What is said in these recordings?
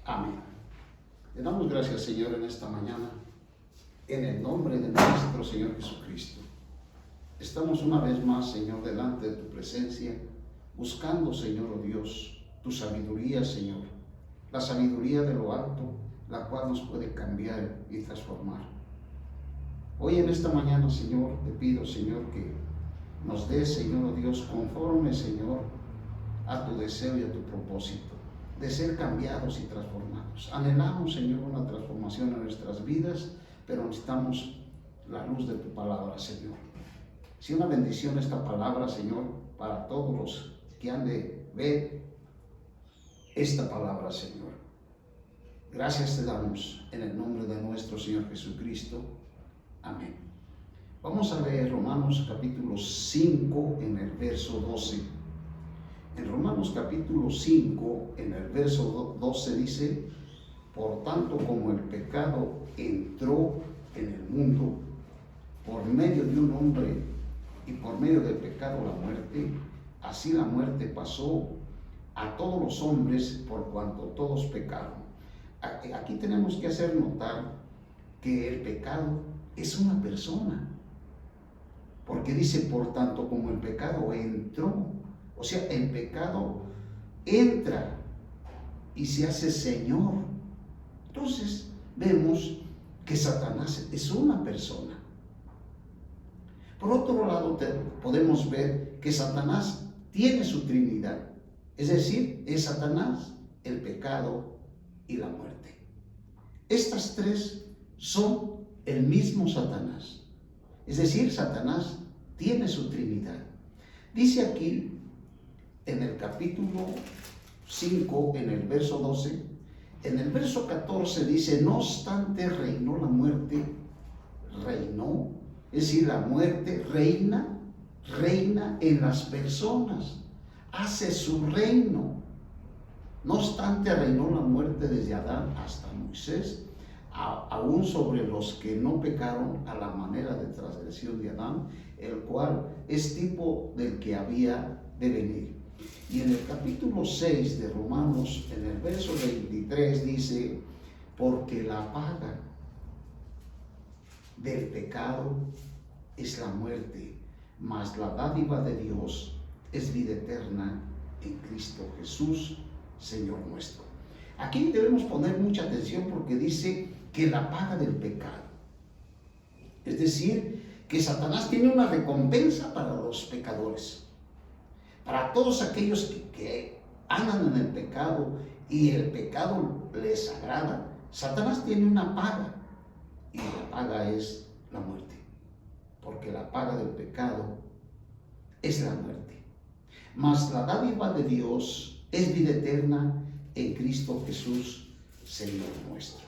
Amén. Le damos gracias, Señor, en esta mañana, en el nombre de nuestro Señor Jesucristo. Estamos una vez más, Señor, delante de tu presencia, buscando, Señor, oh Dios, tu sabiduría, Señor, la sabiduría de lo alto, la cual nos puede cambiar y transformar. Hoy en esta mañana, Señor, te pido, Señor, que nos des, Señor, oh Dios, conforme, Señor, a tu deseo y a tu propósito, de ser cambiados y transformados. Anhelamos, Señor, una transformación en nuestras vidas, pero necesitamos la luz de tu palabra, Señor. Sea una bendición esta palabra, Señor, para todos los que han de ver esta palabra, Señor. Gracias te damos en el nombre de nuestro Señor Jesucristo. Amén. Vamos a leer Romanos capítulo 5 en el verso 12. En Romanos capítulo 5, en el verso 12 dice: por tanto, como el pecado entró en el mundo por medio de un hombre, y por medio del pecado la muerte, así la muerte pasó a todos los hombres por cuanto todos pecaron. Aquí tenemos que hacer notar que el pecado es una persona, porque dice por tanto como el pecado entró, o sea, el pecado entra y se hace Señor. Entonces vemos que Satanás es una persona. Por otro lado, podemos ver que Satanás tiene su trinidad, es decir, es Satanás, el pecado y la muerte. Estas tres son el mismo Satanás, es decir, Satanás tiene su trinidad. Dice aquí en el capítulo 5, en el verso 12, en el verso 14 dice: no obstante reinó la muerte, reinó, es decir, la muerte reina en las personas, hace su reino. No obstante reinó la muerte desde Adán hasta Moisés, aún sobre los que no pecaron a la manera de transgresión de Adán, el cual es tipo del que había de venir. Y en el capítulo 6 de Romanos, en el verso 23 dice: porque la paga del pecado es la muerte, mas la dádiva de Dios es vida eterna en Cristo Jesús, Señor nuestro. Aquí debemos poner mucha atención porque dice que la paga del pecado, es decir, que Satanás tiene una recompensa para los pecadores, para todos aquellos que andan en el pecado y el pecado les agrada. Satanás tiene una paga, y la paga es la muerte, porque la paga del pecado es la muerte. Mas la dádiva de Dios es vida eterna en Cristo Jesús, Señor nuestro.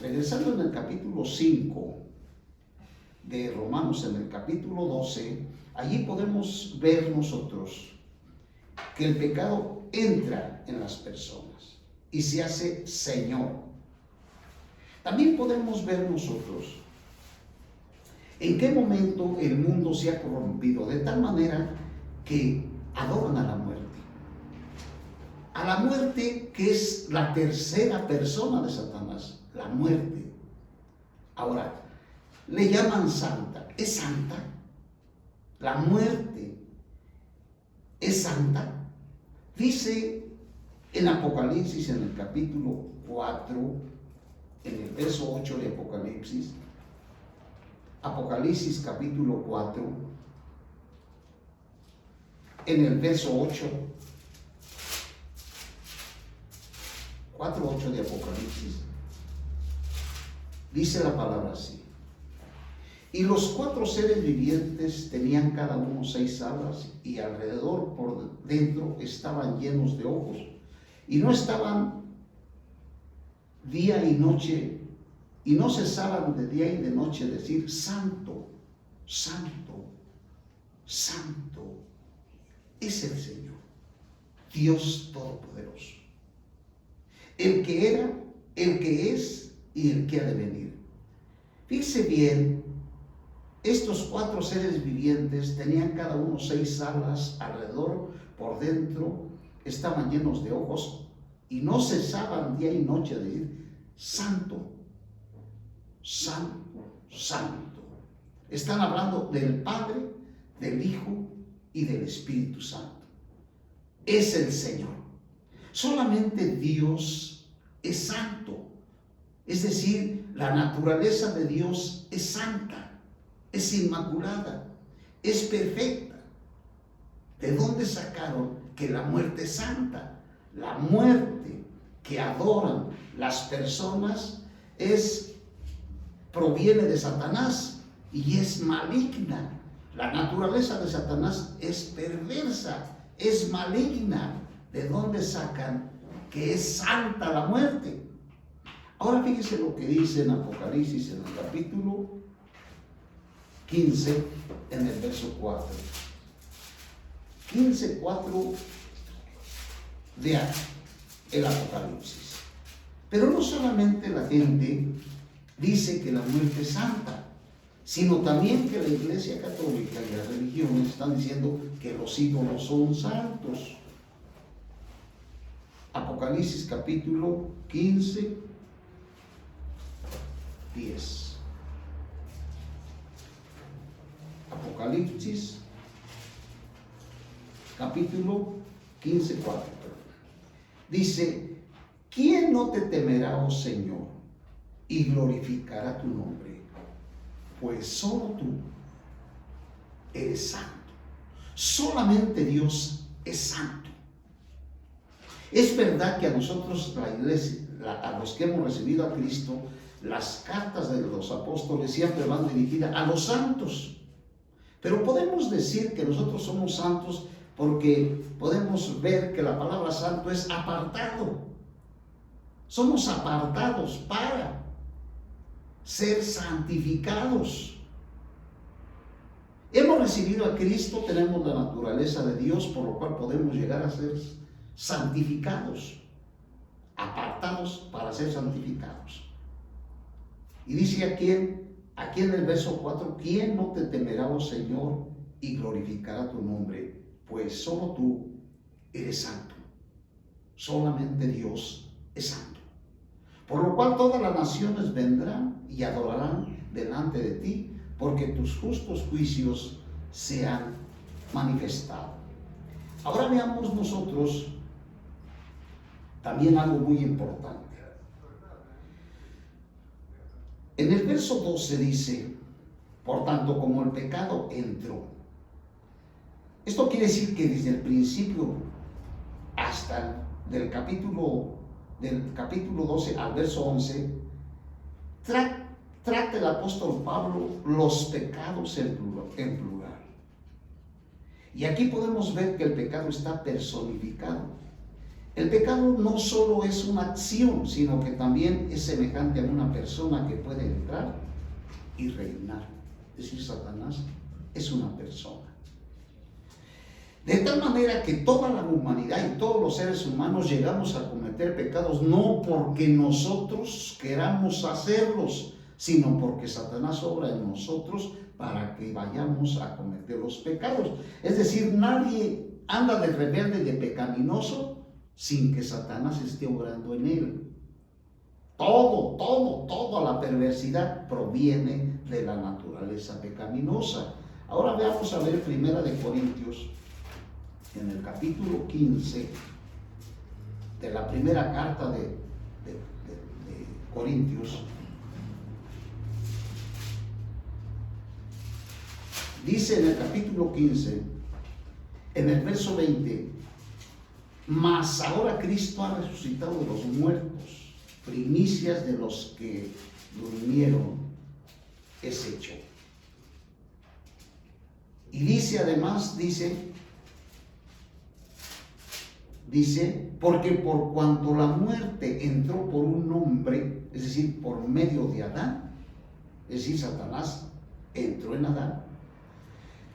Regresando en el capítulo 5 de Romanos, en el capítulo 12, allí podemos ver nosotros que el pecado entra en las personas y se hace Señor. También podemos ver nosotros en qué momento el mundo se ha corrompido de tal manera que adoran a la muerte. A la muerte, que es la tercera persona de Satanás, la muerte. Ahora, le llaman santa. ¿Es santa? La muerte es santa. Dice en Apocalipsis, en el capítulo 4, en el verso 8 de Apocalipsis capítulo 4, en el verso 8, 4:8 de Apocalipsis, dice la palabra así: y los 4 seres vivientes tenían cada uno 6 alas, y alrededor por dentro estaban llenos de ojos, y no estaban día y noche, y no cesaban de día y de noche decir: santo, santo, santo es el Señor, Dios Todopoderoso, el que era, el que es y el que ha de venir. Fíjese bien, estos 4 seres vivientes tenían cada uno 6 alas, alrededor por dentro estaban llenos de ojos, y no cesaban día y noche de decir: Santo, Santo, Santo. Están hablando del Padre, del Hijo y del Espíritu Santo. Es el Señor. Solamente Dios es santo. Es decir, la naturaleza de Dios es santa, es inmaculada, es perfecta. ¿De dónde sacaron que la muerte es santa? La muerte que adoran las personas proviene de Satanás y es maligna. La naturaleza de Satanás es perversa, es maligna. ¿De dónde sacan que es santa la muerte? Ahora fíjese lo que dice en Apocalipsis, en el capítulo 15, en el verso 4. 15:4 de el Apocalipsis. Pero no solamente la gente dice que la muerte es santa, sino también que la Iglesia Católica y las religiones están diciendo que los ídolos son santos. Apocalipsis capítulo 15, 10. Apocalipsis capítulo 15, 4. Dice: ¿quién no te temerá, oh Señor, y glorificará tu nombre? Pues solo tú eres santo. Solamente Dios es santo. Es verdad que a nosotros, la iglesia, a los que hemos recibido a Cristo, las cartas de los apóstoles siempre van dirigidas a los santos. Pero podemos decir que nosotros somos santos porque podemos ver que la palabra santo es apartado. Somos apartados para ser santificados. Hemos recibido a Cristo, tenemos la naturaleza de Dios, por lo cual podemos llegar a ser santificados, apartados para ser santificados. Y dice aquí en el verso 4: ¿quién no te temerá, oh Señor, y glorificará tu nombre? Pues solo tú eres santo. Solamente Dios es santo. Por lo cual todas las naciones vendrán y adorarán delante de ti, porque tus justos juicios se han manifestado. Ahora veamos nosotros también algo muy importante. En el verso 12 dice: por tanto, como el pecado entró. Esto quiere decir que desde el principio hasta del capítulo 12 al verso 11, trata el apóstol Pablo los pecados en plural. Y aquí podemos ver que el pecado está personificado. El pecado no solo es una acción, sino que también es semejante a una persona que puede entrar y reinar. Es decir, Satanás es una persona. De tal manera que toda la humanidad y todos los seres humanos llegamos a cometer pecados no porque nosotros queramos hacerlos, sino porque Satanás obra en nosotros para que vayamos a cometer los pecados. Es decir, nadie anda de rebelde y de pecaminoso sin que Satanás esté obrando en él. Toda la perversidad proviene de la naturaleza pecaminosa. Ahora veamos a ver Primera de Corintios, en el capítulo 15 de la primera carta de Corintios. Dice en el capítulo 15, en el verso 20: mas ahora Cristo ha resucitado de los muertos, primicias de los que durmieron es hecho. Y dice además, porque por cuanto la muerte entró por un hombre, es decir, por medio de Adán, es decir, Satanás entró en Adán,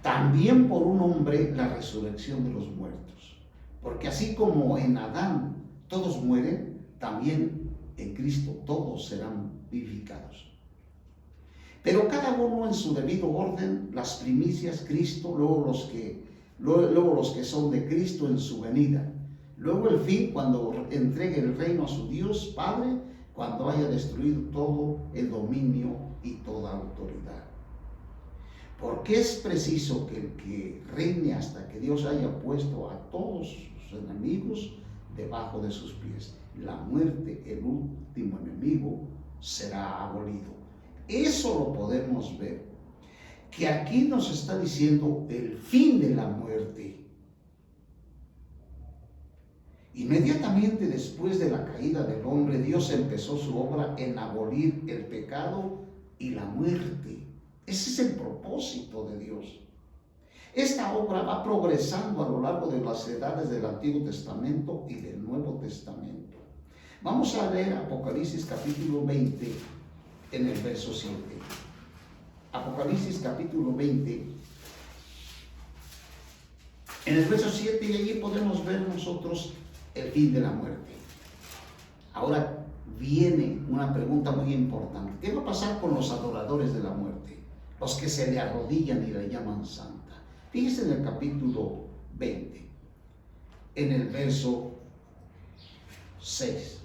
también por un hombre la resurrección de los muertos. Porque así como en Adán todos mueren, también en Cristo todos serán vivificados. Pero cada uno en su debido orden, las primicias Cristo, luego los que son de Cristo en su venida, Luego el fin, cuando entregue el reino a su Dios Padre, cuando haya destruido todo el dominio y toda autoridad. Porque es preciso que el que reine hasta que Dios haya puesto a todos sus enemigos debajo de sus pies. La muerte, el último enemigo, será abolido. Eso lo podemos ver. Que aquí nos está diciendo el fin de la muerte. Inmediatamente después de la caída del hombre, Dios empezó su obra en abolir el pecado y la muerte. Ese es el propósito de Dios. Esta obra va progresando a lo largo de las edades del Antiguo Testamento y del Nuevo Testamento. Vamos a leer Apocalipsis capítulo 20 en el verso 7. Apocalipsis capítulo 20 en el verso 7, y allí podemos ver nosotros el fin de la muerte. Ahora viene una pregunta muy importante. ¿Qué va a pasar con los adoradores de la muerte? Los que se le arrodillan y le llaman santa. Fíjese en el capítulo 20, en el verso 6.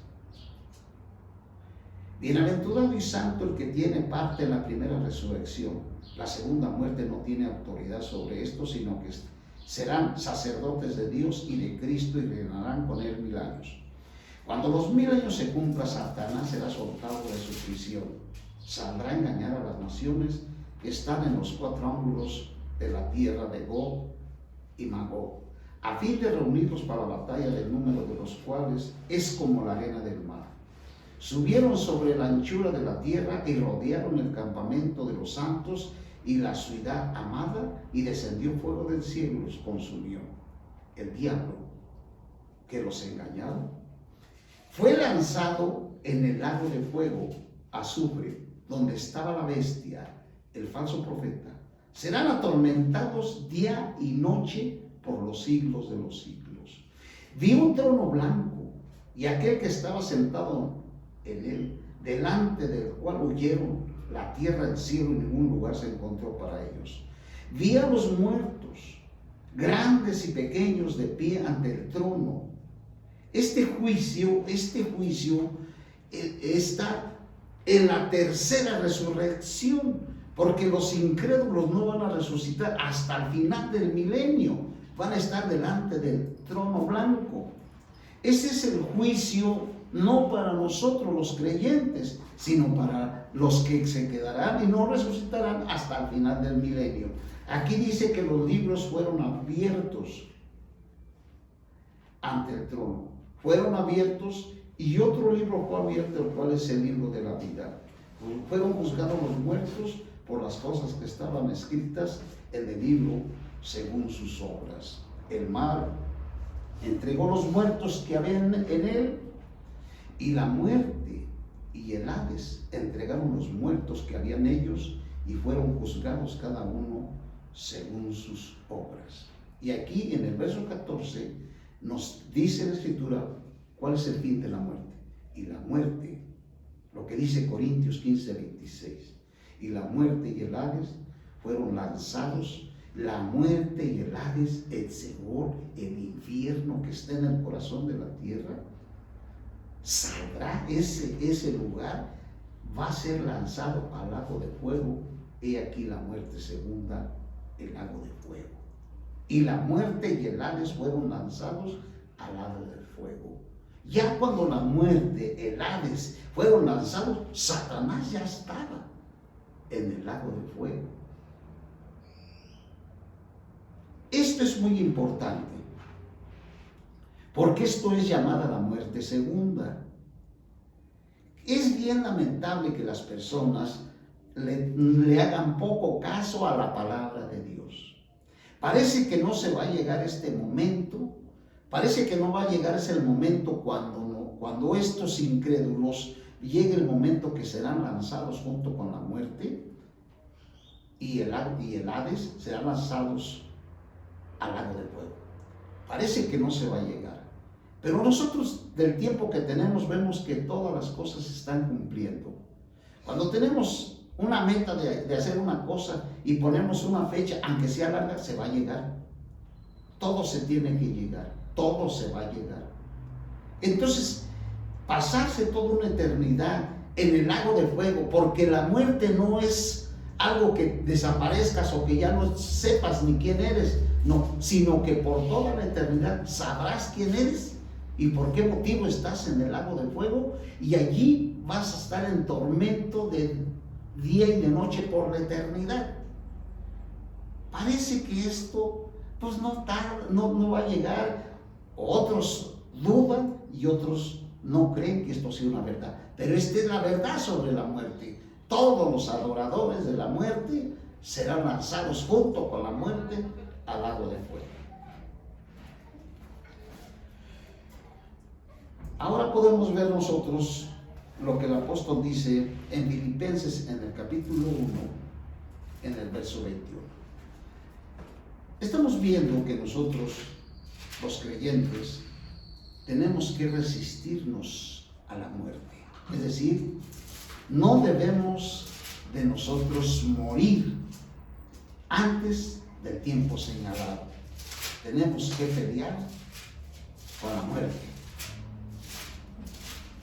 Bienaventurado y santo el que tiene parte en la primera resurrección. La segunda muerte no tiene autoridad sobre esto, sino que serán sacerdotes de Dios y de Cristo y reinarán con él 1000 años. Cuando los 1000 años se cumplan, Satanás será soltado de su prisión. Saldrá a engañar a las naciones que están en los 4 ángulos de la tierra de Gog y Magog, a fin de reunirlos para la batalla, del número de los cuales es como la arena del mar. Subieron sobre la anchura de la tierra y rodearon el campamento de los santos y la ciudad amada, y descendió fuego del cielo y los consumió. El diablo, que los engañaba, fue lanzado en el lago de fuego, azufre, donde estaba la bestia, el falso profeta. Serán atormentados día y noche por los siglos de los siglos. Vi un trono blanco y aquel que estaba sentado en él, delante del cual huyeron la tierra, el cielo, y ningún lugar se encontró para ellos. Vi a los muertos, grandes y pequeños, de pie ante el trono. Este juicio está en la tercera resurrección, porque los incrédulos no van a resucitar hasta el final del milenio. Van a estar delante del trono blanco. Ese es el juicio, no para nosotros los creyentes, sino para los que se quedarán y no resucitarán hasta el final del milenio. Aquí dice que los libros fueron abiertos ante el trono. Fueron abiertos, y otro libro fue abierto, el cual es el libro de la vida. Fueron juzgados los muertos por las cosas que estaban escritas en el libro según sus obras. El mar entregó los muertos que habían en él, y la muerte y el Hades entregaron los muertos que habían ellos, y fueron juzgados cada uno según sus obras. Y aquí en el verso 14 nos dice la Escritura cuál es el fin de la muerte. Y la muerte, lo que dice Corintios 15:26, y la muerte y el Hades fueron lanzados. La muerte y el Hades, el Seol, el infierno que está en el corazón de la tierra, saldrá ese lugar, va a ser lanzado al lago de fuego. He aquí la muerte segunda, el lago de fuego. Y la muerte y el Hades fueron lanzados al lago del fuego. Ya cuando la muerte, el Hades fueron lanzados, Satanás ya estaba en el lago de fuego. Esto es muy importante, porque esto es llamada la muerte segunda. Es bien lamentable que las personas le hagan poco caso a la palabra de Dios. Parece que no se va a llegar este momento, parece que no va a llegar ese momento cuando estos incrédulos llegue el momento que serán lanzados junto con la muerte, y el Hades serán lanzados al lago de fuego. Parece que no se va a llegar, pero nosotros del tiempo que tenemos vemos que todas las cosas se están cumpliendo. Cuando tenemos una meta de hacer una cosa y ponemos una fecha, aunque sea larga, se va a llegar. Todo se tiene que llegar. todo se va a llegar. Entonces, pasarse toda una eternidad en el lago de fuego, porque la muerte no es algo que desaparezcas o que ya no sepas ni quién eres, no, sino que por toda la eternidad sabrás quién eres y por qué motivo estás en el lago de fuego, y allí vas a estar en tormento de día y de noche por la eternidad. Parece que esto pues no va a llegar. Otros dudan y otros no creen que esto sea una verdad, pero esta es la verdad sobre la muerte. Todos los adoradores de la muerte serán lanzados junto con la muerte al lago de fuego. Ahora podemos ver nosotros lo que el apóstol dice en Filipenses, en el capítulo 1, en el verso 21. Estamos viendo que nosotros, los creyentes, tenemos que resistirnos a la muerte. Es decir, no debemos de nosotros morir antes del tiempo señalado. Tenemos que pelear con la muerte.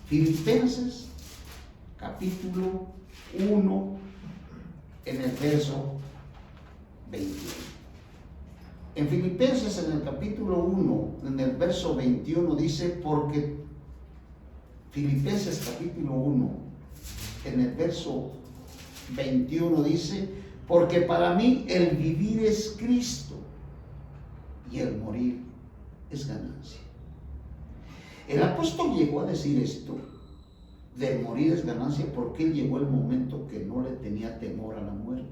Filipenses capítulo 1, en el verso 21. En Filipenses, en el capítulo 1, en el verso 21, dice, porque Filipenses capítulo 1, en el verso 21 dice, porque para mí el vivir es Cristo y el morir es ganancia. El apóstol llegó a decir esto, de morir es ganancia, porque él llegó el momento que no le tenía temor a la muerte.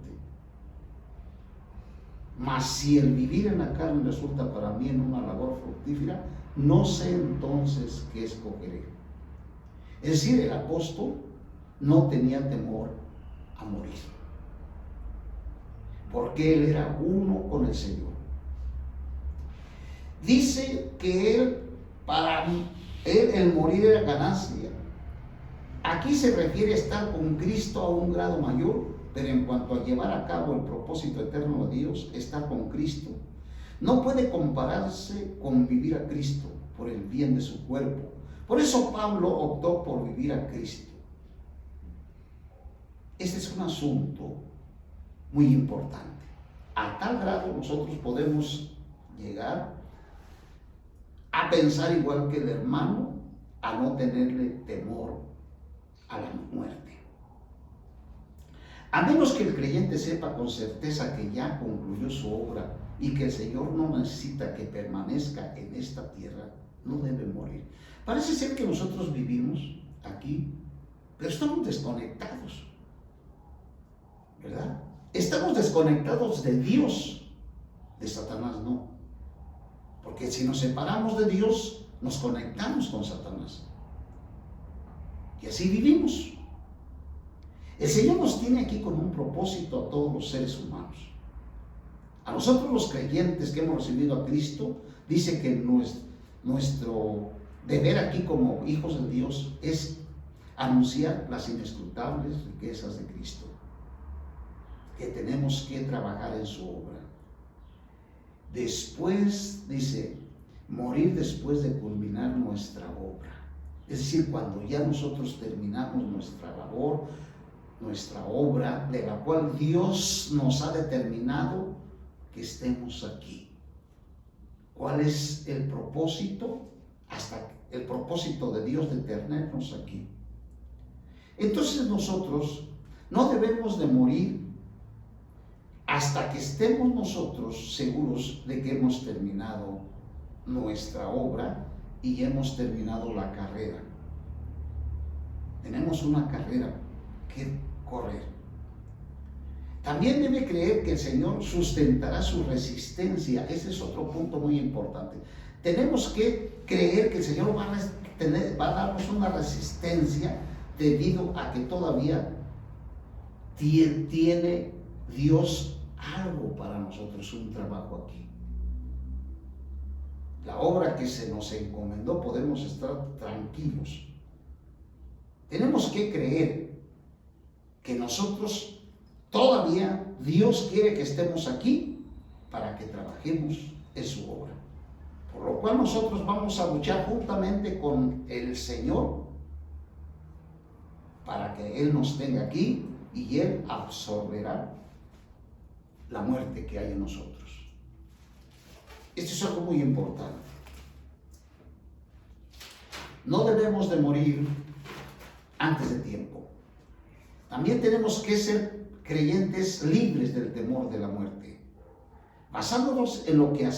Mas si el vivir en la carne resulta para mí en una labor fructífera, no sé entonces qué escogeré. Es decir, el apóstol no tenía temor a morir, porque él era uno con el Señor. Dice que para él el morir era ganancia. Aquí se refiere a estar con Cristo a un grado mayor, pero en cuanto a llevar a cabo el propósito eterno de Dios, estar con Cristo no puede compararse con vivir a Cristo por el bien de su cuerpo. Por eso Pablo optó por vivir a Cristo. Este es un asunto muy importante. A tal grado nosotros podemos llegar a pensar igual que el hermano, a no tenerle temor a la muerte. A menos que el creyente sepa con certeza que ya concluyó su obra y que el Señor no necesita que permanezca en esta tierra, no debe morir. Parece ser que nosotros vivimos aquí, pero estamos desconectados, ¿verdad? Estamos desconectados de Dios, de Satanás no. Porque si nos separamos de Dios, nos conectamos con Satanás. Y así vivimos. El Señor nos tiene aquí con un propósito a todos los seres humanos. A nosotros los creyentes que hemos recibido a Cristo, dice que nuestro deber aquí como hijos de Dios es anunciar las inescrutables riquezas de Cristo, que tenemos que trabajar en su obra. Después, dice, morir después de culminar nuestra obra. Es decir, cuando ya nosotros terminamos nuestra labor, nuestra obra, de la cual Dios nos ha determinado que estemos aquí. ¿Cuál es el propósito? Hasta el propósito de Dios de tenernos aquí. Entonces nosotros no debemos de morir hasta que estemos nosotros seguros de que hemos terminado nuestra obra y hemos terminado la carrera. Tenemos una carrera que correr. También debe creer que el Señor sustentará su resistencia. Ese es otro punto muy importante. Tenemos que creer que el Señor va a darnos una resistencia debido a que todavía tiene Dios algo para nosotros, un trabajo aquí. La obra que se nos encomendó, podemos estar tranquilos. Tenemos que creer que nosotros todavía Dios quiere que estemos aquí para que trabajemos en su obra. por lo cual nosotros vamos a luchar juntamente con el Señor para que Él nos tenga aquí y Él absorberá la muerte que hay en nosotros. Esto es algo muy importante. No debemos de morir antes de tiempo. También tenemos que ser creyentes libres del temor de la muerte. Basándonos en lo que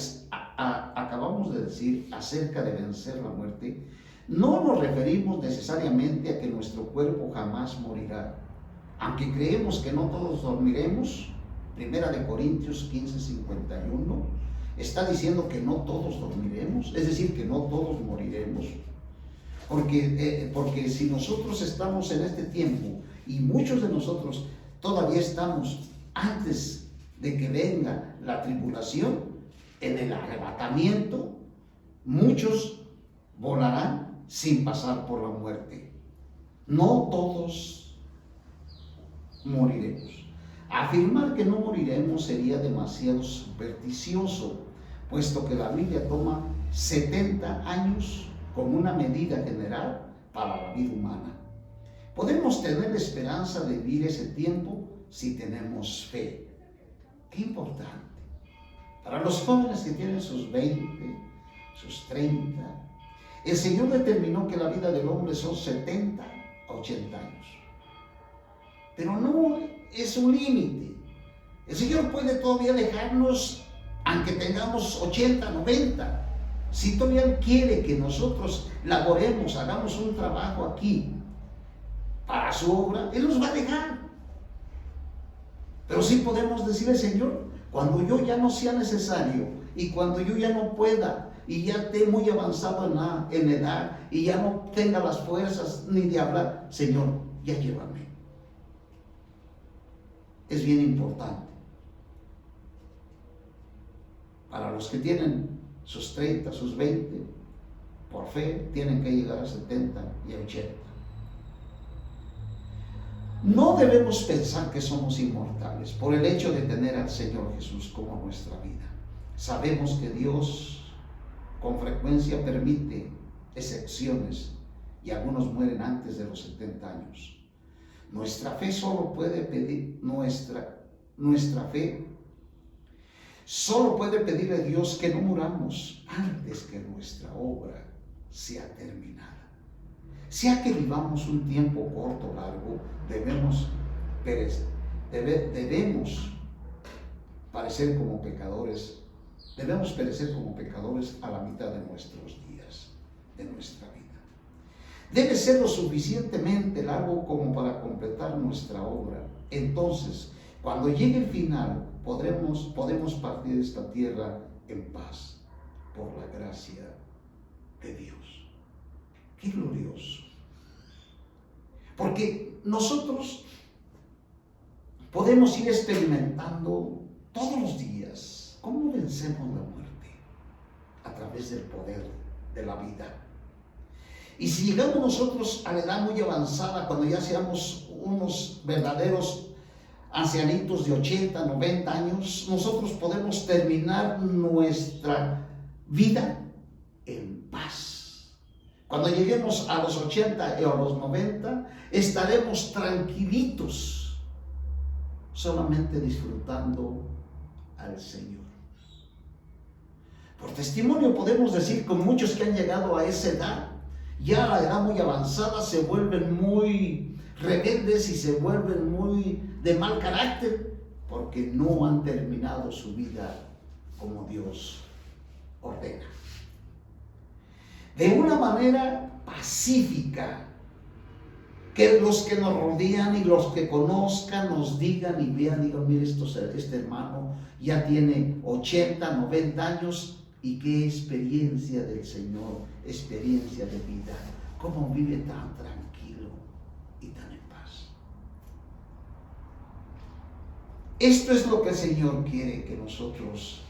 acabamos de decir acerca de vencer la muerte, no nos referimos necesariamente a que nuestro cuerpo jamás morirá. Aunque creemos que no todos dormiremos, 1 Corintios 15:51 está diciendo que no todos dormiremos, es decir, que no todos moriremos. Porque si nosotros estamos en este tiempo y muchos de nosotros todavía estamos antes de que venga la tribulación, en el arrebatamiento, muchos volarán sin pasar por la muerte. No todos moriremos. Afirmar que no moriremos sería demasiado supersticioso, puesto que la Biblia toma 70 años como una medida general para la vida humana. Podemos tener la esperanza de vivir ese tiempo si tenemos fe. Qué importante. Para los jóvenes que tienen sus 20, sus 30, el Señor determinó que la vida del hombre son 70 a 80 años. Pero no es un límite. El Señor puede todavía dejarnos, aunque tengamos 80, 90. Si todavía Él quiere que nosotros laboremos, hagamos un trabajo aquí para su obra, Él nos va a dejar. Pero sí podemos decirle, Señor, cuando yo ya no sea necesario y cuando yo ya no pueda y ya esté muy avanzado en edad y ya no tenga las fuerzas ni de hablar, Señor, ya llévame. Es bien importante. Para los que tienen sus 30, sus 20, por fe tienen que llegar a 70 y a 80. No debemos pensar que somos inmortales por el hecho de tener al Señor Jesús como nuestra vida. Sabemos que Dios con frecuencia permite excepciones y algunos mueren antes de los 70 años. Nuestra fe solo puede pedir, nuestra fe solo puede pedirle a Dios que no muramos antes que nuestra obra sea terminada. Sea que vivamos un tiempo corto o largo, debemos perecer como pecadores a la mitad de nuestros días, de nuestra vida. Debe ser lo suficientemente largo como para completar nuestra obra. Entonces, cuando llegue el final, podemos partir de esta tierra en paz, por la gracia de Dios. ¡Qué glorioso! Porque nosotros podemos ir experimentando todos los días cómo vencemos la muerte a través del poder de la vida. Y si llegamos nosotros a la edad muy avanzada, cuando ya seamos unos verdaderos ancianitos de 80, 90 años, nosotros podemos terminar nuestra vida en paz. Cuando lleguemos a los 80 y a los 90, estaremos tranquilitos, solamente disfrutando al Señor. Por testimonio podemos decir que muchos que han llegado a esa edad, ya a la edad muy avanzada, se vuelven muy rebeldes y se vuelven muy de mal carácter, porque no han terminado su vida como Dios ordena. De una manera pacífica, que los que nos rodean y los que conozcan nos digan y vean, digan, mire, este hermano ya tiene 80, 90 años y qué experiencia del Señor, experiencia de vida, cómo vive tan tranquilo y tan en paz. Esto es lo que el Señor quiere que nosotros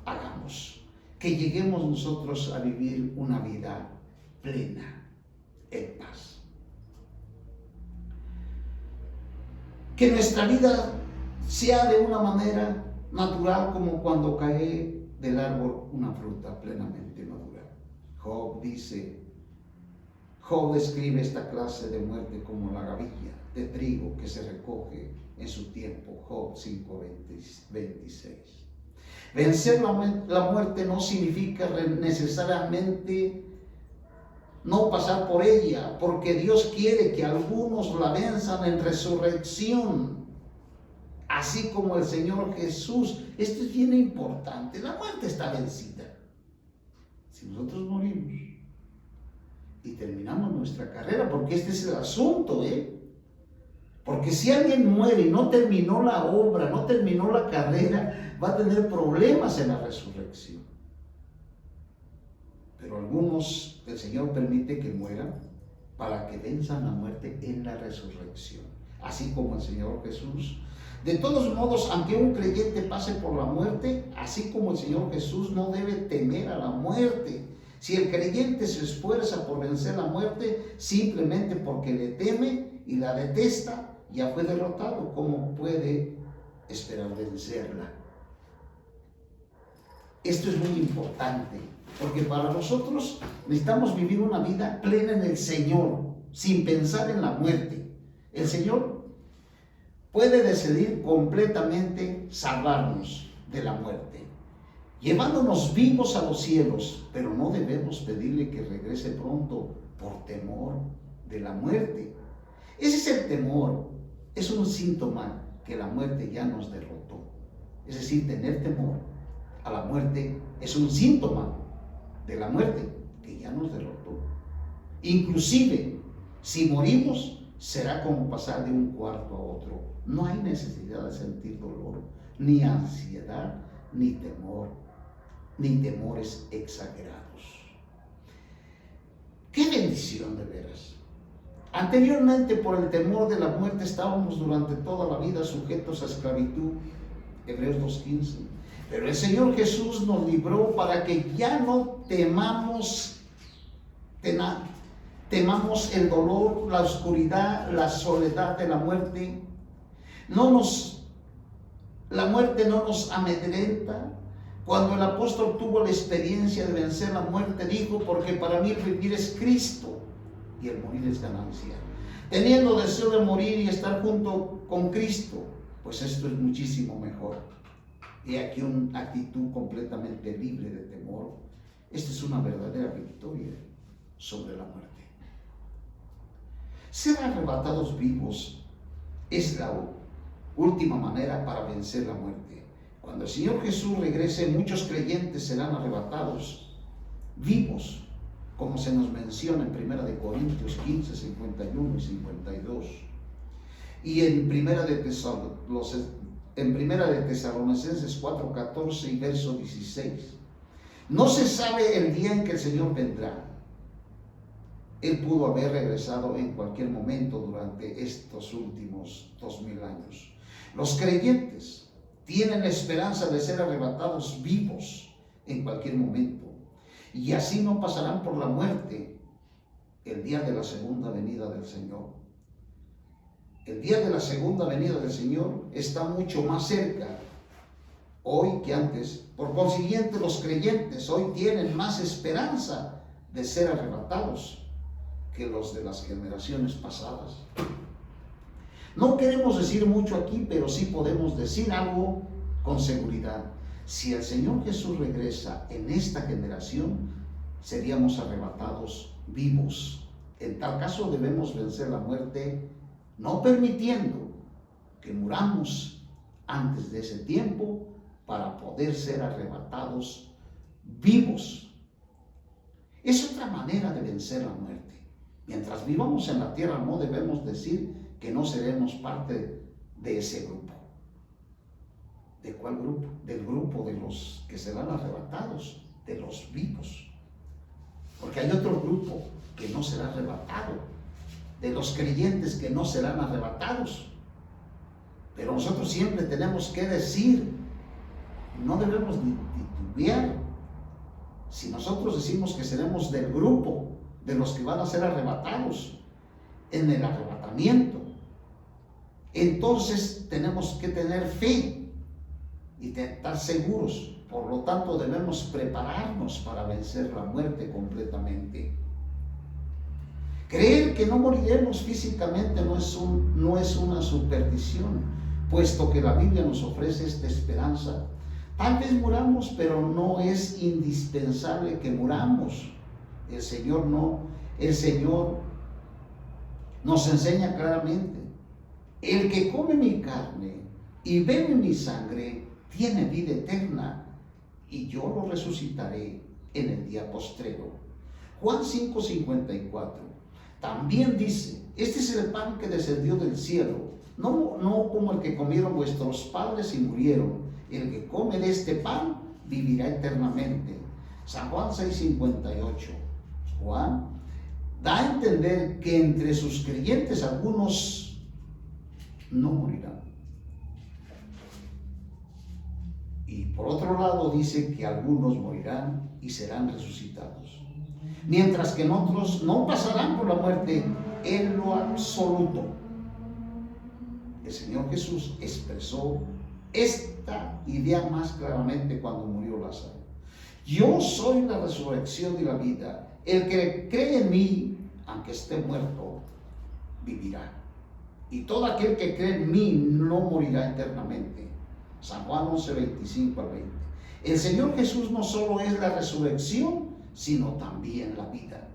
hagamos. Que lleguemos nosotros a vivir una vida plena, en paz. Que nuestra vida sea de una manera natural, como cuando cae del árbol una fruta plenamente madura. Job describe esta clase de muerte como la gavilla de trigo que se recoge en su tiempo. Job 5:26. Vencer la muerte no significa necesariamente no pasar por ella, porque Dios quiere que algunos la venzan en resurrección, así como el Señor Jesús. Esto es bien importante. La muerte está vencida. Si nosotros morimos y terminamos nuestra carrera, porque este es el asunto, porque si alguien muere y no terminó la obra, no terminó la carrera, va a tener problemas en la resurrección. Pero algunos el Señor permite que mueran para que venzan la muerte en la resurrección, así como el Señor Jesús. De todos modos, aunque un creyente pase por la muerte, así como el Señor Jesús, no debe temer a la muerte. Si el creyente se esfuerza por vencer la muerte simplemente porque le teme y la detesta, ya fue derrotado. ¿Cómo puede esperar vencerla? Esto es muy importante, porque para nosotros necesitamos vivir una vida plena en el Señor, sin pensar en la muerte. El Señor puede decidir completamente salvarnos de la muerte, llevándonos vivos a los cielos, pero no debemos pedirle que regrese pronto por temor de la muerte. Ese es el temor, es un síntoma que la muerte ya nos derrotó. Es decir, tener temor a la muerte es un síntoma de la muerte que ya nos derrotó. Inclusive, si morimos, será como pasar de un cuarto a otro. No hay necesidad de sentir dolor, ni ansiedad, ni temor, ni temores exagerados. ¡Qué bendición de veras! Anteriormente, por el temor de la muerte, estábamos durante toda la vida sujetos a esclavitud. Hebreos 2:15. Pero el Señor Jesús nos libró para que ya no temamos el dolor, la oscuridad, la soledad de la muerte. La muerte no nos amedrenta. Cuando el apóstol tuvo la experiencia de vencer la muerte, dijo: porque para mí el vivir es Cristo y el morir es ganancia. Teniendo deseo de morir y estar junto con Cristo, pues esto es muchísimo mejor. Y aquí una actitud completamente libre de temor. Esta es una verdadera victoria sobre la muerte. Ser arrebatados vivos es la última manera para vencer la muerte. Cuando el Señor Jesús regrese, muchos creyentes serán arrebatados vivos, como se nos menciona en 1 Corintios 15, 51 y 52. Y en Primera de Tesalonicenses 4, 14 y verso 16. No se sabe el día en que el Señor vendrá. Él pudo haber regresado en cualquier momento durante estos últimos 2000 años. Los creyentes tienen la esperanza de ser arrebatados vivos en cualquier momento, y así no pasarán por la muerte el día de la segunda venida del Señor. El día de la segunda venida del Señor está mucho más cerca hoy que antes. Por consiguiente, los creyentes hoy tienen más esperanza de ser arrebatados que los de las generaciones pasadas. No queremos decir mucho aquí, pero sí podemos decir algo con seguridad. Si el Señor Jesús regresa en esta generación, seríamos arrebatados vivos. En tal caso debemos vencer la muerte, no permitiendo que muramos antes de ese tiempo para poder ser arrebatados vivos. Es otra manera de vencer la muerte. Mientras vivamos en la tierra, no debemos decir que no seremos parte de ese grupo. ¿De cuál grupo? Del grupo de los que serán arrebatados, de los vivos. Porque hay otro grupo que no será arrebatado, de los creyentes que no serán arrebatados. Pero nosotros siempre tenemos que decir, no debemos titubear. Si nosotros decimos que seremos del grupo de los que van a ser arrebatados en el arrebatamiento, entonces tenemos que tener fe y estar seguros, Por lo tanto, debemos prepararnos para vencer la muerte completamente. Creer que no moriremos físicamente no es una superstición, puesto que la Biblia nos ofrece esta esperanza. Tal vez muramos, pero no es indispensable que muramos. El Señor nos enseña claramente: el que come mi carne y bebe mi sangre tiene vida eterna, y yo lo resucitaré en el día postrero. Juan 5:54 también dice: este es el pan que descendió del cielo, no como el que comieron vuestros padres y murieron. El que come de este pan vivirá eternamente. San Juan 6:58. Juan da a entender que entre sus creyentes algunos no morirán. Y por otro lado dice que algunos morirán y serán resucitados, mientras que otros no pasarán por la muerte en lo absoluto. El Señor Jesús expresó esta idea más claramente cuando murió Lázaro. Yo soy la resurrección y la vida. El que cree en mí, aunque esté muerto, vivirá. Y todo aquel que cree en mí no morirá eternamente. San Juan 11:25-20. El Señor Jesús no solo es la resurrección, sino también la vida.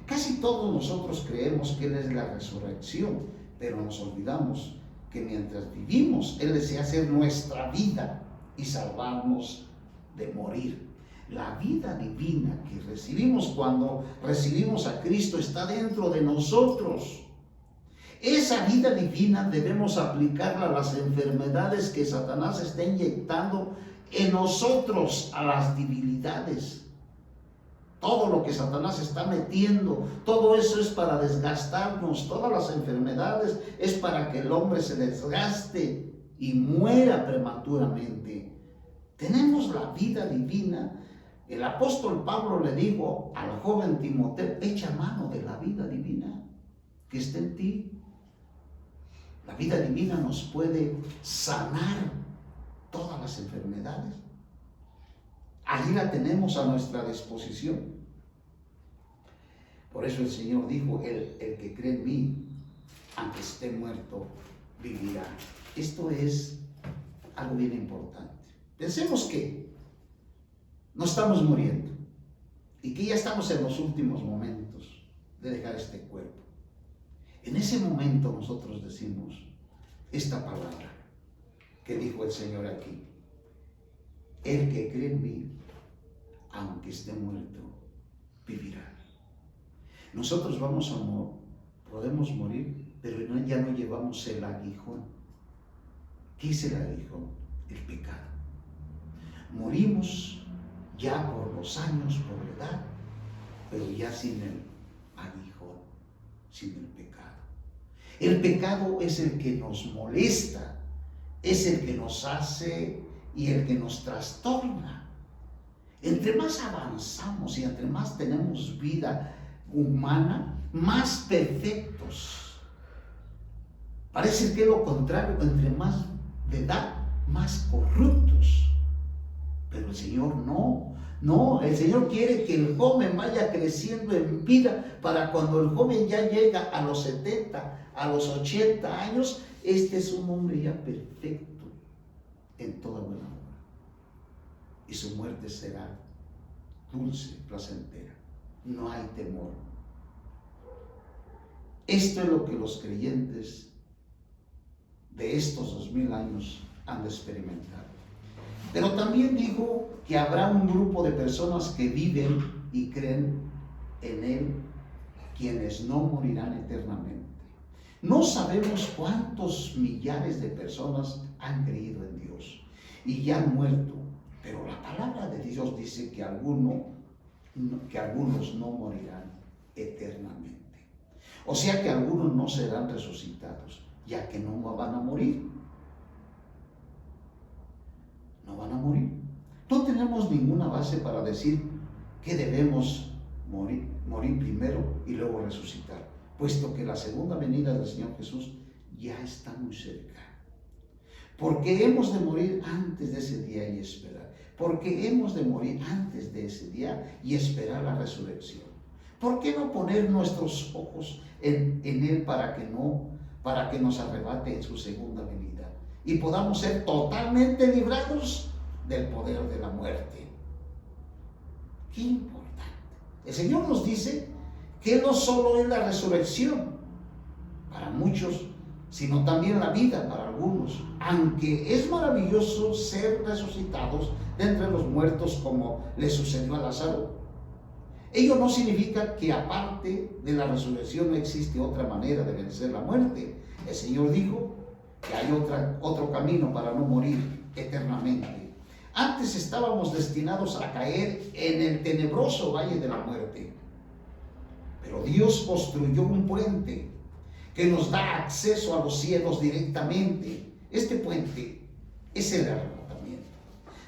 Casi todos nosotros creemos que Él es la resurrección, pero nos olvidamos que mientras vivimos, Él desea hacer nuestra vida y salvarnos de morir. La vida divina que recibimos cuando recibimos a Cristo está dentro de nosotros. Esa vida divina debemos aplicarla a las enfermedades que Satanás está inyectando en nosotros, a las debilidades. Todo lo que Satanás está metiendo, todo eso es para desgastarnos. Todas las enfermedades es para que el hombre se desgaste y muera prematuramente. Tenemos la vida divina. El apóstol Pablo le dijo al joven Timoteo: echa mano de la vida divina que está en ti. La vida divina nos puede sanar todas las enfermedades. Allí la tenemos a nuestra disposición. Por eso el Señor dijo: el que cree en mí, aunque esté muerto, vivirá. Esto es algo bien importante. Pensemos que no estamos muriendo y que ya estamos en los últimos momentos de dejar este cuerpo. En ese momento nosotros decimos esta palabra que dijo el Señor aquí: el que cree en mí, aunque esté muerto, vivirá. Nosotros podemos morir, pero ya no llevamos el aguijón. ¿Qué es el aguijón? El pecado. Morimos ya por los años, por la edad, pero ya sin el aguijón, sin el pecado. El pecado es el que nos molesta, es el que nos hace y el que nos trastorna. Entre más avanzamos y entre más tenemos vida humana, más perfectos. Parece que lo contrario, entre más de edad, más corruptos. Pero el Señor no, el Señor quiere que el joven vaya creciendo en vida para cuando el joven ya llega a los 70, a los 80 años, este es un hombre ya perfecto en toda buena obra. Y su muerte será dulce, placentera. No hay temor. Esto es lo que los creyentes de estos 2000 años han de experimentar. Pero también dijo que habrá un grupo de personas que viven y creen en Él, quienes no morirán eternamente. No sabemos cuántos millares de personas han creído en Dios y ya han muerto, pero la palabra de Dios dice que algunos no morirán eternamente. O sea que algunos no serán resucitados, ya que no van a morir. No van a morir. No tenemos ninguna base para decir que debemos morir primero y luego resucitar, puesto que la segunda venida del Señor Jesús ya está muy cerca. Porque hemos de morir antes de ese día y esperar. Porque hemos de morir antes de ese día y esperar la resurrección. ¿Por qué no poner nuestros ojos en Él para que nos arrebate en su segunda venida y podamos ser totalmente librados del poder de la muerte? Qué importante. El Señor nos dice que no solo es la resurrección para muchos, sino también la vida para algunos. Aunque es maravilloso ser resucitados de entre los muertos como le sucedió a Lázaro, ello no significa que aparte de la resurrección no existe otra manera de vencer la muerte. El Señor dijo que hay otro camino para no morir eternamente. Antes estábamos destinados a caer en el tenebroso valle de la muerte, pero Dios construyó un puente que nos da acceso a los cielos directamente. Este puente es el arrebatamiento.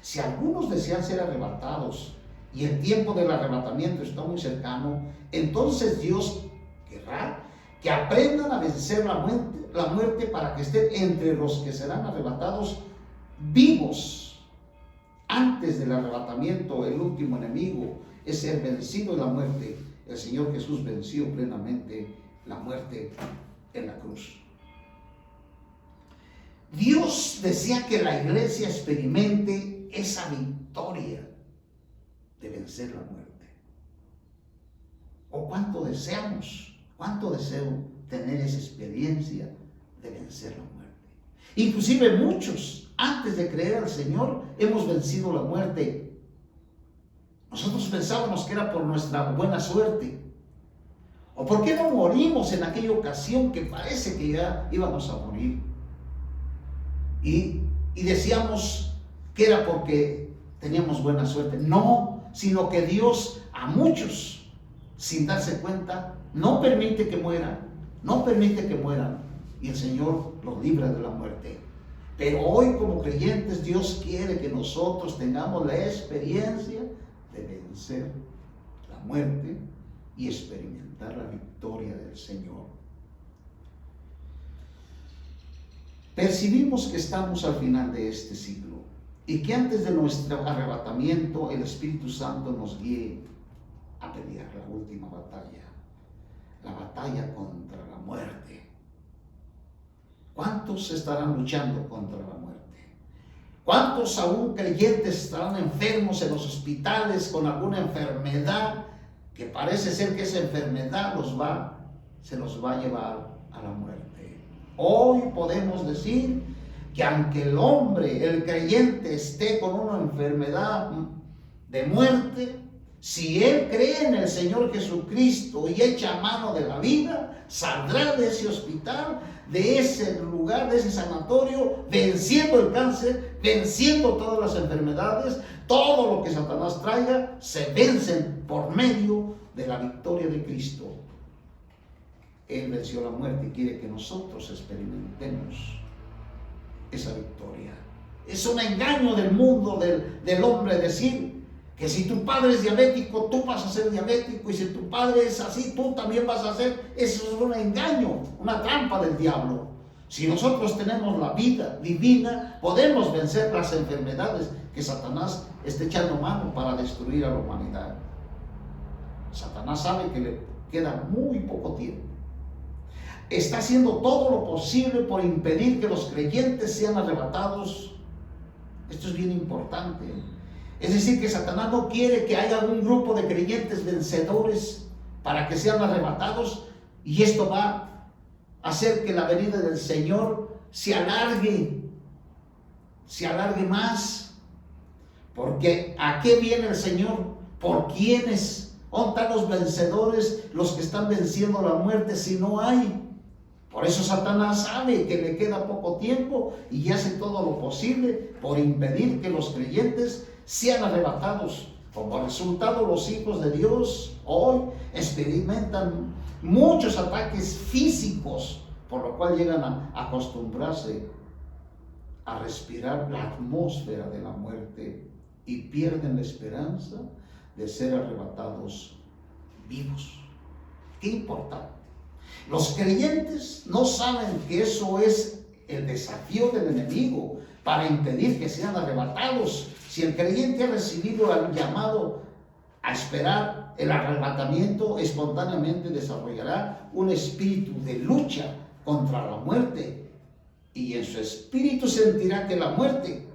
Si algunos desean ser arrebatados y el tiempo del arrebatamiento está muy cercano, entonces Dios querrá que aprendan a vencer la muerte para que estén entre los que serán arrebatados vivos. Antes del arrebatamiento, el último enemigo es ser vencido de la muerte. El Señor Jesús venció plenamente la muerte en la cruz. Dios desea que la iglesia experimente esa victoria de vencer la muerte. ¿O cuánto deseo tener esa experiencia de vencer la muerte? Inclusive muchos, antes de creer al Señor, hemos vencido la muerte. Nosotros pensábamos que era por nuestra buena suerte. ¿O por qué no morimos en aquella ocasión que parece que ya íbamos a morir? Y decíamos que era porque teníamos buena suerte. No, sino que Dios a muchos, sin darse cuenta, no permite que mueran. Y el Señor los libra de la muerte. Pero hoy como creyentes Dios quiere que nosotros tengamos la experiencia de vencer la muerte y experimentar la victoria del Señor. Percibimos que estamos al final de este siglo y que antes de nuestro arrebatamiento el Espíritu Santo nos guíe a pelear la última batalla, la batalla contra la muerte. ¿Cuántos estarán luchando contra la muerte? ¿Cuántos aún creyentes estarán enfermos en los hospitales con alguna enfermedad que parece ser que esa enfermedad se los va a llevar a la muerte? Hoy podemos decir que aunque el hombre, el creyente, esté con una enfermedad de muerte, si él cree en el Señor Jesucristo y echa mano de la vida, saldrá de ese hospital, de ese lugar, de ese sanatorio, venciendo el cáncer, venciendo todas las enfermedades. Todo lo que Satanás traiga se vencen por medio de la victoria de Cristo. Él venció la muerte y quiere que nosotros experimentemos esa victoria. Es un engaño del mundo, del hombre, decir que si tu padre es diabético, tú vas a ser diabético, y si tu padre es así, tú también vas a ser. Eso es un engaño, una trampa del diablo. Si nosotros tenemos la vida divina, podemos vencer las enfermedades que Satanás está echando mano para destruir a la humanidad. Satanás sabe que le queda muy poco tiempo. Está haciendo todo lo posible por impedir que los creyentes sean arrebatados. Esto es bien importante. Es decir, que Satanás no quiere que haya un grupo de creyentes vencedores para que sean arrebatados, y esto va a hacer que la venida del Señor se alargue más. Porque ¿a qué viene el Señor? ¿Por quiénes? ¿Dónde están los vencedores, los que están venciendo la muerte, si no hay? Por eso Satanás sabe que le queda poco tiempo y hace todo lo posible por impedir que los creyentes sean arrebatados. Como resultado, los hijos de Dios hoy experimentan muchos ataques físicos, por lo cual llegan a acostumbrarse a respirar la atmósfera de la muerte y pierden la esperanza de ser arrebatados vivos. Qué importante. Los creyentes no saben que eso es el desafío del enemigo para impedir que sean arrebatados. Si el creyente ha recibido el llamado a esperar el arrebatamiento, espontáneamente desarrollará un espíritu de lucha contra la muerte, y en su espíritu sentirá que la muerte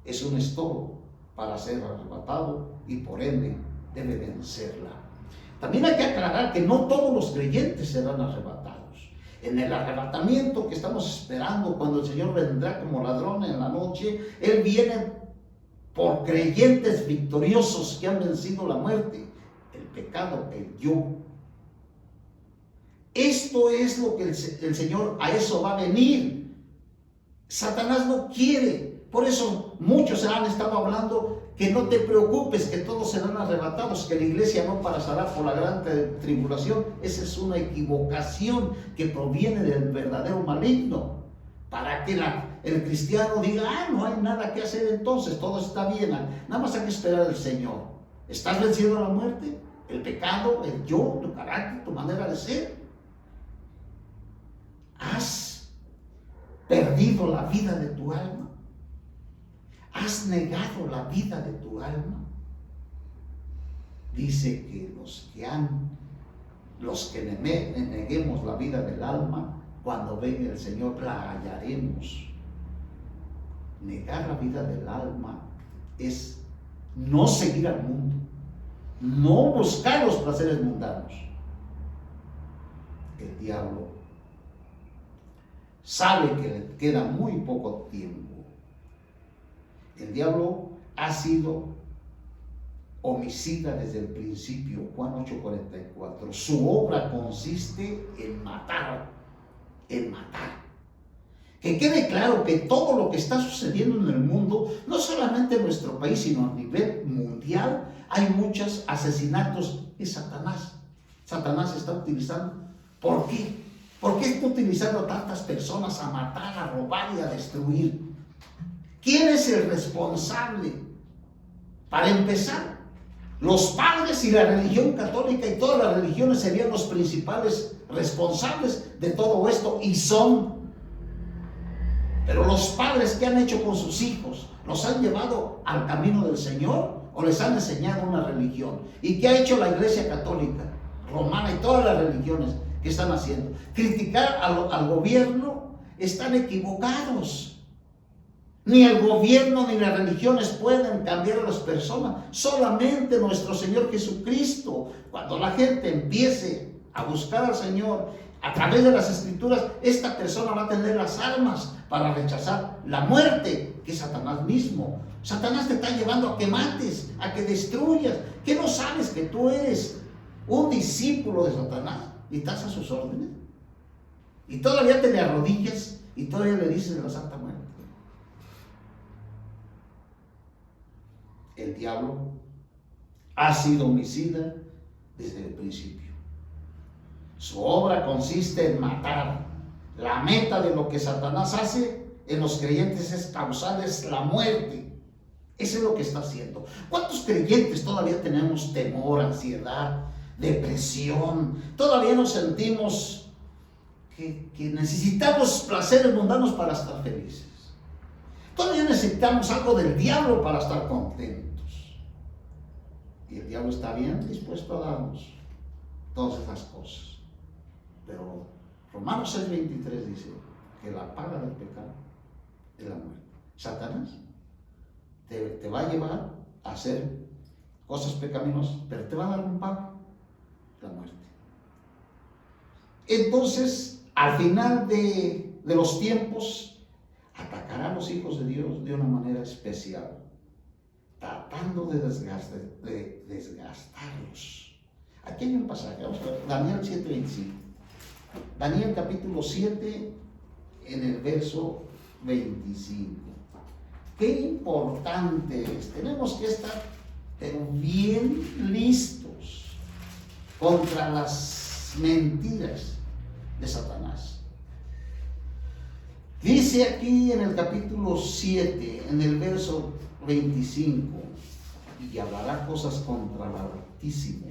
es un estorbo para ser arrebatado y por ende debe vencerla. También hay que aclarar que no todos los creyentes serán arrebatados. En el arrebatamiento que estamos esperando, cuando el Señor vendrá como ladrón en la noche, Él viene por creyentes victoriosos que han vencido la muerte, el pecado, el yo. Esto es lo que el Señor, a eso va a venir. Satanás no quiere. Por eso muchos han estado hablando que no te preocupes, que todos serán arrebatados, que la iglesia no pasará por la gran tribulación. Esa es una equivocación que proviene del verdadero maligno, para que el cristiano diga, no hay nada que hacer, entonces todo está bien, nada más hay que esperar al Señor. ¿Estás venciendo a la muerte, el pecado, el yo, tu carácter, tu manera de ser? ¿Has perdido la vida de tu alma? ¿Has negado la vida de tu alma? Dice que los que neguemos la vida del alma, cuando venga el Señor la hallaremos. Negar la vida del alma es no seguir al mundo, no buscar los placeres mundanos. El diablo sabe que le queda muy poco tiempo. El diablo ha sido homicida desde el principio. Juan 8:44. Su obra consiste en matar. Que quede claro que todo lo que está sucediendo en el mundo, no solamente en nuestro país, sino a nivel mundial, hay muchos asesinatos de Satanás. Satanás está utilizando. ¿Por qué? ¿Por qué está utilizando a tantas personas a matar, a robar y a destruir? ¿Quién es el responsable? Para empezar, los padres y la religión católica y todas las religiones serían los principales responsables de todo esto, y son. Pero los padres, ¿qué han hecho con sus hijos? ¿Los han llevado al camino del Señor o les han enseñado una religión? ¿Y qué ha hecho la Iglesia Católica Romana y todas las religiones que están haciendo? Criticar al gobierno. Están equivocados. Ni el gobierno ni las religiones pueden cambiar a las personas. Solamente nuestro Señor Jesucristo. Cuando la gente empiece a buscar al Señor a través de las Escrituras, esta persona va a tener las armas para rechazar la muerte, que es Satanás mismo. Satanás te está llevando a que mates, a que destruyas. ¿Qué no sabes que tú eres un discípulo de Satanás y estás a sus órdenes? Y todavía te le arrodillas y todavía le dices de la Santa Muerte. El diablo ha sido homicida desde el principio. Su obra consiste en matar. La meta de lo que Satanás hace en los creyentes es causarles la muerte. Eso es lo que está haciendo. ¿Cuántos creyentes todavía tenemos temor, ansiedad, depresión? Todavía nos sentimos que necesitamos placeres mundanos para estar felices. Todavía necesitamos algo del diablo para estar contentos. Y el diablo está bien dispuesto a darnos todas esas cosas. Pero Romanos 6:23 dice que la paga del pecado es la muerte. Satanás te va a llevar a hacer cosas pecaminosas, pero te va a dar un pago, la muerte. Entonces, al final de los tiempos, atacará a los hijos de Dios de una manera especial, tratando de desgastarlos. Aquí hay un pasaje, vamos a ver, Daniel 7:25. Daniel capítulo 7, en el verso 25. Qué importante es. Tenemos que estar pero bien listos contra las mentiras de Satanás. Dice aquí en el capítulo 7, en el verso 25, y hablará cosas contra el Altísimo.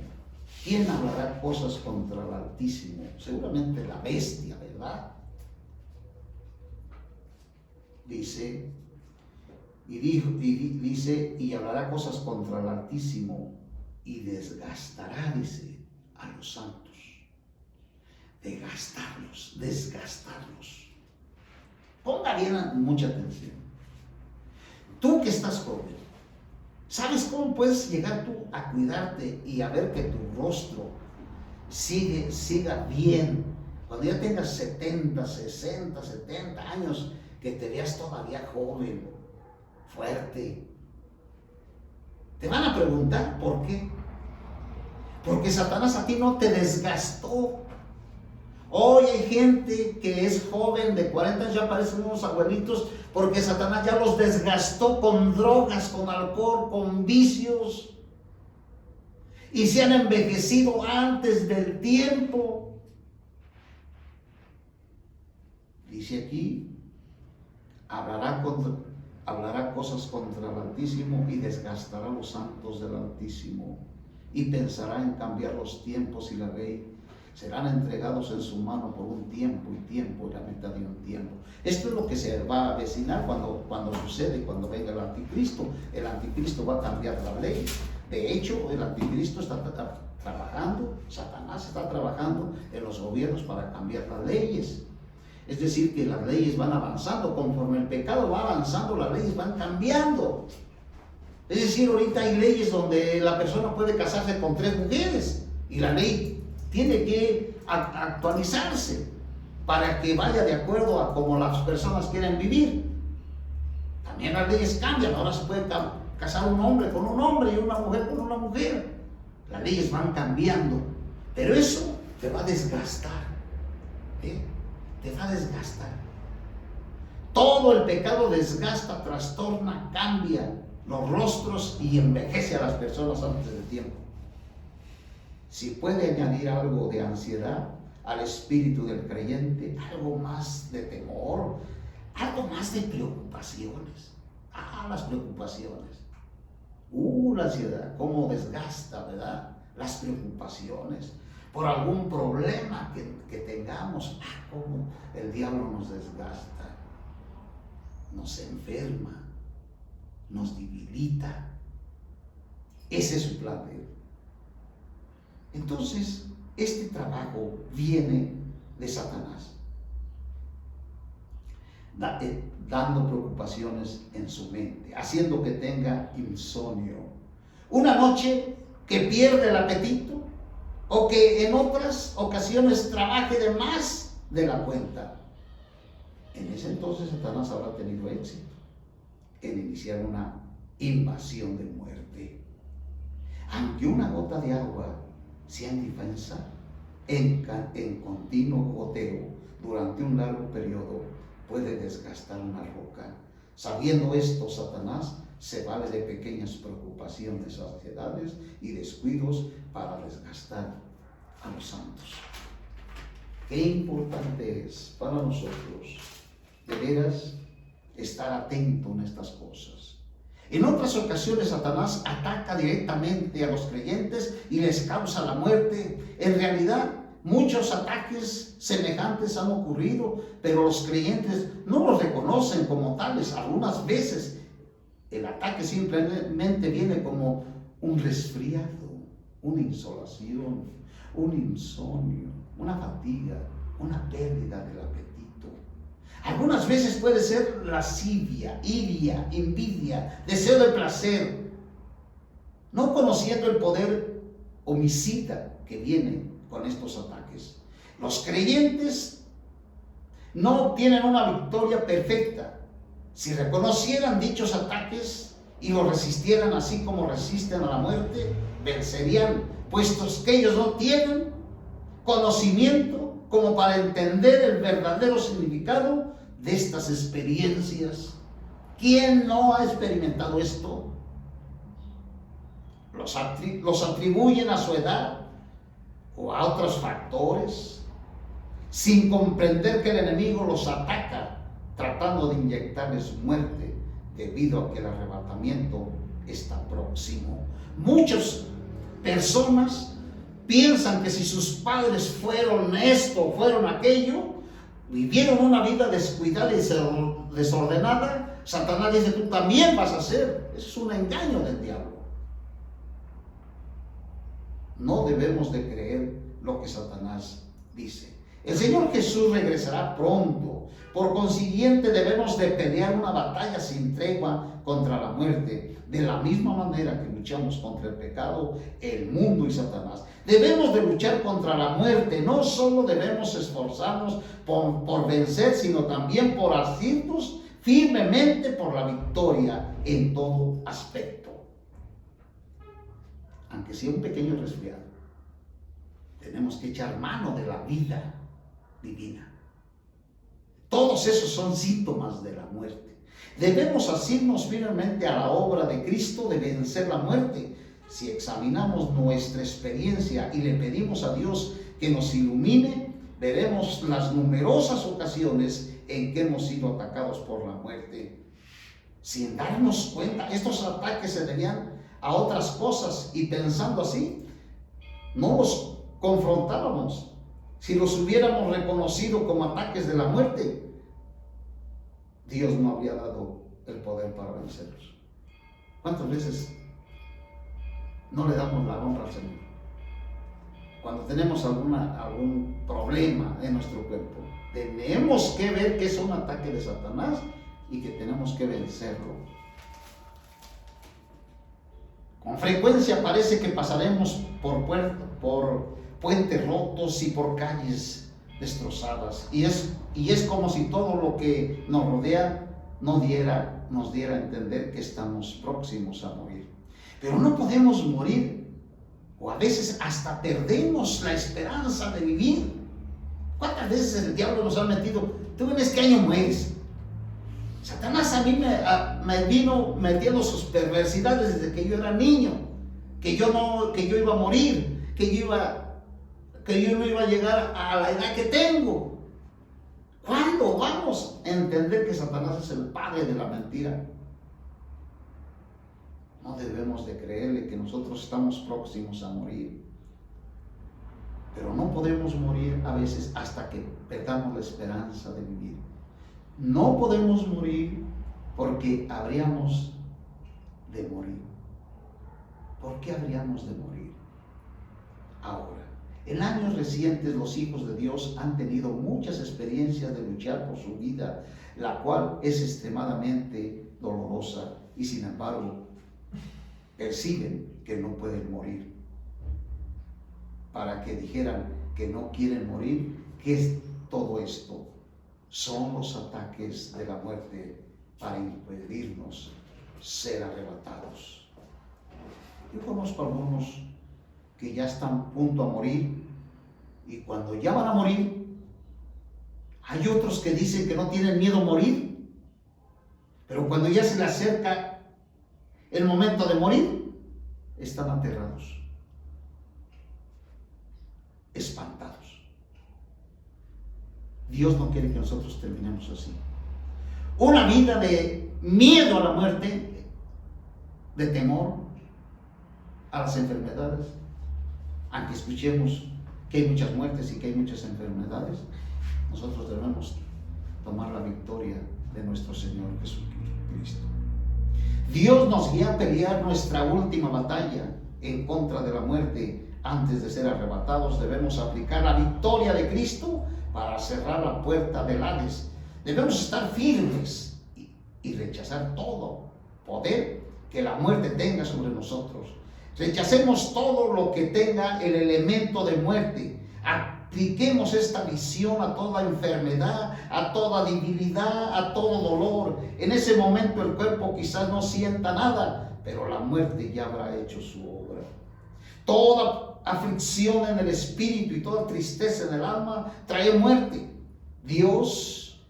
¿Quién hablará cosas contra el Altísimo? Seguramente la bestia, ¿verdad? dice, dice, y hablará cosas contra el Altísimo y desgastará, dice, a los santos. Desgastarlos. Ponga bien mucha atención. Tú que estás joven, ¿sabes cómo puedes llegar tú a cuidarte y a ver que tu rostro siga bien? Cuando ya tengas 70, 60, 70 años, que te veas todavía joven, fuerte. Te van a preguntar por qué. Porque Satanás a ti no te desgastó. Hoy hay gente que es joven de 40 años, ya parecen unos abuelitos, porque Satanás ya los desgastó con drogas, con alcohol, con vicios, y se han envejecido antes del tiempo. Dice aquí, hablará cosas contra el Altísimo y desgastará a los santos del Altísimo, y pensará en cambiar los tiempos y la ley. Serán entregados en su mano por un tiempo y la mitad de un tiempo. Esto es lo que se va a avecinar cuando sucede, cuando venga el anticristo. El anticristo va a cambiar la ley. De hecho, el anticristo está trabajando, Satanás está trabajando en los gobiernos para cambiar las leyes. Es decir, que las leyes van avanzando, conforme el pecado va avanzando, las leyes van cambiando. Es decir, ahorita hay leyes donde la persona puede casarse con 3 mujeres y la ley tiene que actualizarse para que vaya de acuerdo a cómo las personas quieren vivir. También las leyes cambian, ahora se puede casar un hombre con un hombre y una mujer con una mujer. Las leyes van cambiando, pero eso te va a desgastar, te va a desgastar. Todo el pecado desgasta, trastorna, cambia los rostros y envejece a las personas antes del tiempo. Si puede añadir algo de ansiedad al espíritu del creyente, algo más de temor, algo más de preocupaciones. Las preocupaciones. La ansiedad, cómo desgasta, ¿verdad? Las preocupaciones por algún problema que tengamos. Cómo el diablo nos desgasta, nos enferma, nos debilita. Ese es su plan de él. Entonces, este trabajo viene de Satanás, dando preocupaciones en su mente, haciendo que tenga insomnio. Una noche que pierde el apetito, o que en otras ocasiones trabaje de más de la cuenta. En ese entonces Satanás habrá tenido éxito en iniciar una invasión de muerte. Aunque una gota de agua sea indefensa, en continuo goteo durante un largo periodo puede desgastar una roca. Sabiendo esto, Satanás se vale de pequeñas preocupaciones, ansiedades y descuidos para desgastar a los santos. Qué importante es para nosotros, de veras, estar atento en estas cosas. En otras ocasiones Satanás ataca directamente a los creyentes y les causa la muerte. En realidad, muchos ataques semejantes han ocurrido, pero los creyentes no los reconocen como tales. Algunas veces el ataque simplemente viene como un resfriado, una insolación, un insomnio, una fatiga, una pérdida del apetito. Algunas veces puede ser lascivia, iria, envidia, deseo de placer, no conociendo el poder homicida que viene con estos ataques. Los creyentes no obtienen una victoria perfecta. Si reconocieran dichos ataques y los resistieran así como resisten a la muerte, vencerían, puestos que ellos no tienen conocimiento como para entender el verdadero significado de estas experiencias. ¿Quién no ha experimentado esto? Los atribuyen a su edad o a otros factores, sin comprender que el enemigo los ataca, tratando de inyectarles muerte, debido a que el arrebatamiento está próximo. Muchas personas piensan que si sus padres fueron esto o fueron aquello, vivieron una vida descuidada y desordenada, Satanás dice, tú también vas a hacer. Eso es un engaño del diablo. No debemos de creer lo que Satanás dice. El Señor Jesús regresará pronto. Por consiguiente, debemos de pelear una batalla sin tregua contra la muerte, de la misma manera que luchamos contra el pecado, el mundo y Satanás. Debemos de luchar contra la muerte. No solo debemos esforzarnos por vencer, sino también por asirnos firmemente por la victoria en todo aspecto. Aunque sea un pequeño resfriado, tenemos que echar mano de la vida divina. Todos esos son síntomas de la muerte. Debemos asirnos firmemente a la obra de Cristo de vencer la muerte. Si examinamos nuestra experiencia y le pedimos a Dios que nos ilumine, veremos las numerosas ocasiones en que hemos sido atacados por la muerte. Sin darnos cuenta, estos ataques se debían a otras cosas, y pensando así, no los confrontábamos. Si los hubiéramos reconocido como ataques de la muerte, Dios no habría dado el poder para vencerlos. ¿Cuántas veces no le damos la honra al Señor? Cuando tenemos algún problema en nuestro cuerpo, tenemos que ver que es un ataque de Satanás y que tenemos que vencerlo. Con frecuencia parece que pasaremos por puentes rotos y por calles destrozadas, y es como si todo lo que nos rodea nos diera a entender que estamos próximos a morir. Pero no podemos morir, o a veces hasta perdemos la esperanza de vivir. ¿Cuántas veces el diablo nos ha metido? Tú en este año mueres. Satanás a mí me vino metiendo sus perversidades desde que yo era niño, que yo iba a morir, que yo no iba a llegar a la edad que tengo. ¿Cuándo vamos a entender que Satanás es el padre de la mentira? No debemos de creerle que nosotros estamos próximos a morir. Pero no podemos morir a veces hasta que perdamos la esperanza de vivir. No podemos morir porque habríamos de morir. ¿Por qué habríamos de morir? Ahora, en años recientes los hijos de Dios han tenido muchas experiencias de luchar por su vida, la cual es extremadamente dolorosa, y sin embargo perciben que no pueden morir. Para que dijeran que no quieren morir, ¿qué es todo esto? Son los ataques de la muerte para impedirnos ser arrebatados. Yo conozco a algunos que ya están a punto a morir, y cuando ya van a morir, hay otros que dicen que no tienen miedo a morir, pero cuando ya se les acerca el momento de morir, están aterrados, espantados. Dios no quiere que nosotros terminemos así. Una vida de miedo a la muerte, de temor a las enfermedades. Aunque escuchemos que hay muchas muertes y que hay muchas enfermedades, nosotros debemos tomar la victoria de nuestro Señor Jesucristo. Dios nos guía a pelear nuestra última batalla en contra de la muerte. Antes de ser arrebatados, debemos aplicar la victoria de Cristo para cerrar la puerta del Hades. Debemos estar firmes y rechazar todo poder que la muerte tenga sobre nosotros. Rechacemos todo lo que tenga el elemento de muerte. Apliquemos esta visión a toda enfermedad, a toda debilidad, a todo dolor. En ese momento el cuerpo quizás no sienta nada, pero la muerte ya habrá hecho su obra. Toda aflicción en el espíritu y toda tristeza en el alma trae muerte. Dios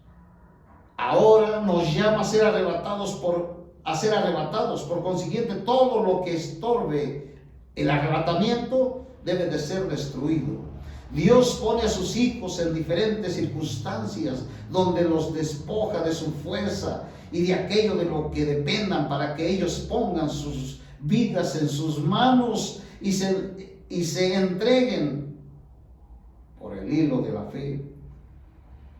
ahora nos llama a ser arrebatados. Por consiguiente, todo lo que estorbe el arrebatamiento debe de ser destruido. Dios pone a sus hijos en diferentes circunstancias donde los despoja de su fuerza y de aquello de lo que dependan, para que ellos pongan sus vidas en sus manos y se entreguen por el hilo de la fe.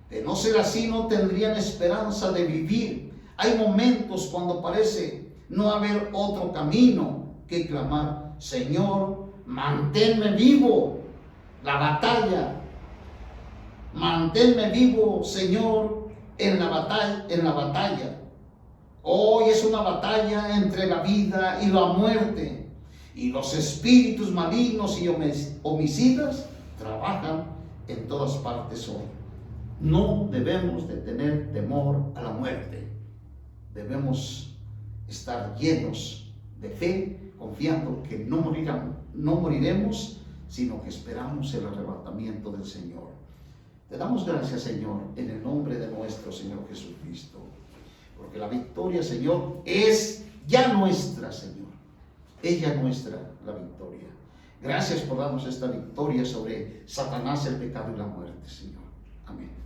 De no ser así, no tendrían esperanza de vivir. Hay momentos cuando parece no haber otro camino que clamar: Señor, manténme vivo la batalla. Manténme vivo, Señor, en la batalla. Hoy es una batalla entre la vida y la muerte. Y los espíritus malignos y homicidas trabajan en todas partes hoy. No debemos de tener temor a la muerte. Debemos estar llenos de fe, confiando que no moriremos, sino que esperamos el arrebatamiento del Señor. Te damos gracias, Señor, en el nombre de nuestro Señor Jesucristo, porque la victoria, Señor, es ya nuestra, Señor. Es ya nuestra la victoria. Gracias por darnos esta victoria sobre Satanás, el pecado y la muerte, Señor. Amén.